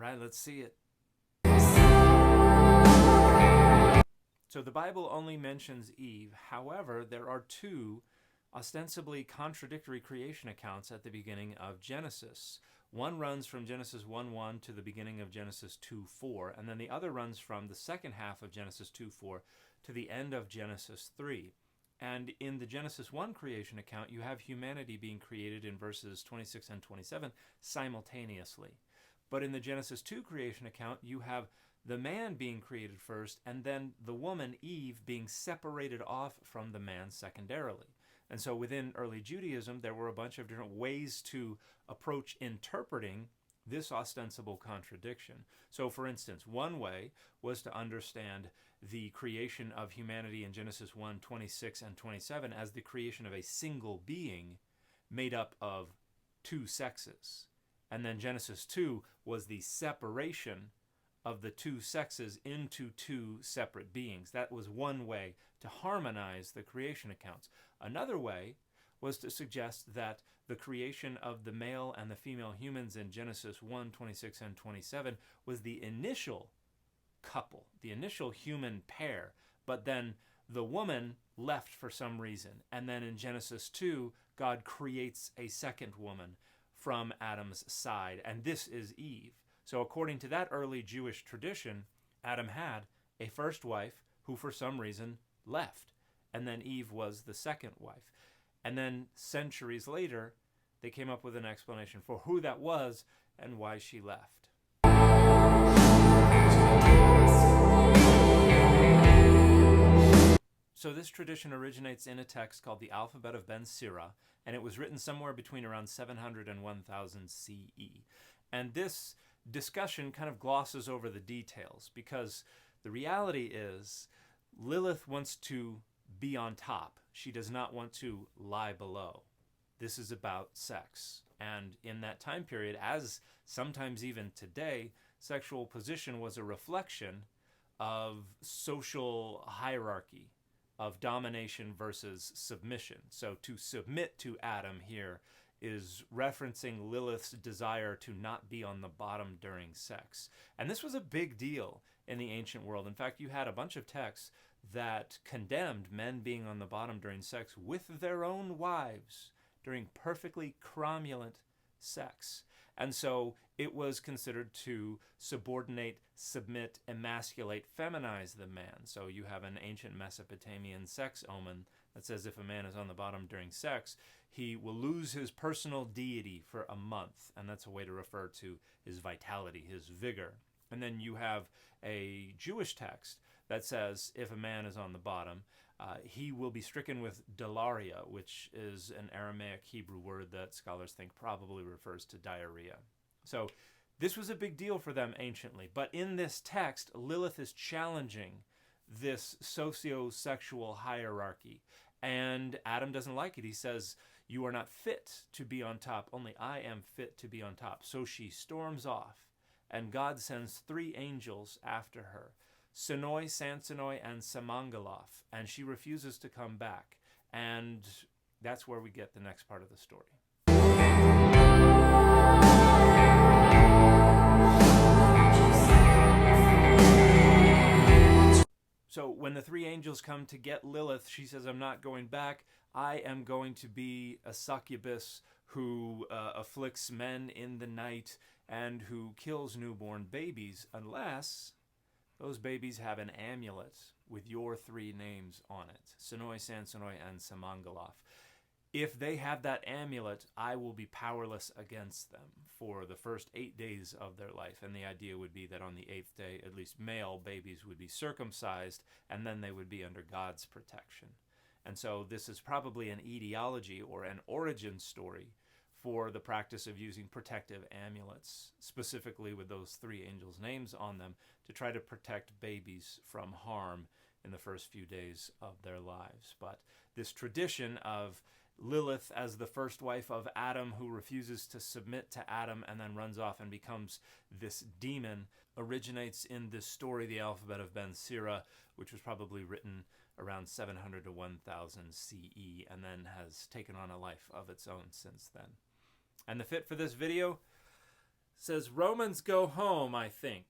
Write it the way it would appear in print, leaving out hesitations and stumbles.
right, let's see it. So the Bible only mentions Eve. However, there are two ostensibly contradictory creation accounts at the beginning of Genesis. One runs from Genesis 1:1 to the beginning of Genesis 2:4, and then the other runs from the second half of Genesis 2:4 to the end of Genesis 3. And in the Genesis 1 creation account, you have humanity being created in verses 26 and 27 simultaneously. But in the Genesis 2 creation account, you have the man being created first, and then the woman, Eve, being separated off from the man secondarily. And so within early Judaism, there were a bunch of different ways to approach interpreting this ostensible contradiction. So for instance, one way was to understand the creation of humanity in Genesis 1, 26 and 27 as the creation of a single being made up of two sexes. And then Genesis 2 was the separation of the two sexes into two separate beings. That was one way to harmonize the creation accounts. Another way was to suggest that the creation of the male and the female humans in Genesis 1, 26 and 27 was the initial couple, the initial human pair, but then the woman left for some reason. And then in Genesis 2, God creates a second woman from Adam's side, and this is Eve. So according to that early Jewish tradition, Adam had a first wife who for some reason left, and then Eve was the second wife. And then centuries later, they came up with an explanation for who that was and why she left. So this tradition originates in a text called the Alphabet of Ben Sira, and it was written somewhere between around 700 and 1000 CE. And this discussion kind of glosses over the details, because the reality is Lilith wants to be on top. She does not want to lie below. This is about sex. And in that time period, as sometimes even today, sexual position was a reflection of social hierarchy, of domination versus submission. So to submit to Adam here is referencing Lilith's desire to not be on the bottom during sex. And this was a big deal in the ancient world. In fact, you had a bunch of texts that condemned men being on the bottom during sex with their own wives during perfectly cromulent sex. And so it was considered to subordinate, submit, emasculate, feminize the man. So you have an ancient Mesopotamian sex omen that says if a man is on the bottom during sex, he will lose his personal deity for a month. And that's a way to refer to his vitality, his vigor. And then you have a Jewish text that says if a man is on the bottom, he will be stricken with dalaria, which is an Aramaic Hebrew word that scholars think probably refers to diarrhea. So this was a big deal for them anciently. But in this text, Lilith is challenging this socio-sexual hierarchy. And Adam doesn't like it. He says, "You are not fit to be on top. Only I am fit to be on top." So she storms off, and God sends 3 angels after her, Sinoi, Sansonoi, and Samangaloth, and she refuses to come back. And that's where we get the next part of the story. So when the 3 angels come to get Lilith, she says, "I'm not going back. I am going to be a succubus who afflicts men in the night and who kills newborn babies unless those babies have an amulet with your 3 names on it, Sinoi, Sansonoi, and Samangaloth. If they have that amulet, I will be powerless against them for the first 8 days of their life." And the idea would be that on the 8th day, at least male babies would be circumcised, and then they would be under God's protection. And so this is probably an etiology or an origin story for the practice of using protective amulets, specifically with those 3 angels' names on them, to try to protect babies from harm in the first few days of their lives. But this tradition of Lilith as the first wife of Adam who refuses to submit to Adam and then runs off and becomes this demon originates in this story, the Alphabet of Ben Sira, which was probably written around 700 to 1000 CE and then has taken on a life of its own since then. And the fit for this video, says, Romans go home, I think.